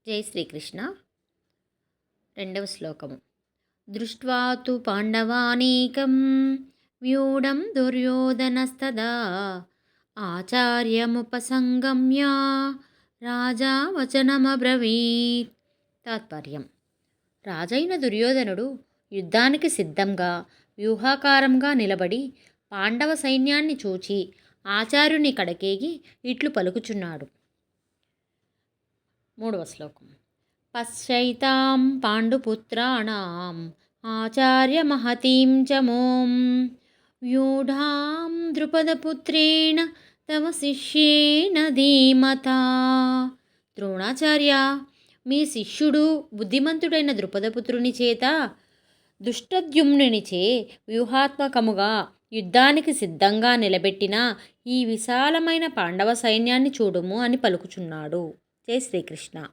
జై శ్రీకృష్ణ. రెండవ శ్లోకము. దృష్ట్వా తు పాండవానీకం వ్యూఢం దుర్యోధనస్తదా ఆచార్యముపసంగమ్య రాజా వచనమబ్రవీత్. తాత్పర్యం. రాజైన దుర్యోధనుడు యుద్ధానికి సిద్ధంగా వ్యూహాకారంగా నిలబడి పాండవ సైన్యాన్ని చూచి ఆచార్యుని కడకేగి ఇట్లు పలుకుచున్నాడు. మూడవ శ్లోకం. పశ్యైతాం పాండుపుత్రాణం ఆచార్య మహతీం చ మోం వ్యూఢాం ద్రుపదపుత్రేణ తవ శిష్యేన ధీమతా. ద్రోణాచార్య, మీ శిష్యుడు బుద్ధిమంతుడైన ద్రుపదపుత్రుని చేత దుష్టద్యుమ్నునిచే వ్యూహాత్మకముగా యుద్ధానికి సిద్ధంగా నిలబెట్టిన ఈ విశాలమైన పాండవ సైన్యాన్ని చూడుము అని పలుకుచున్నాడు. జై శ్రీకృష్ణ.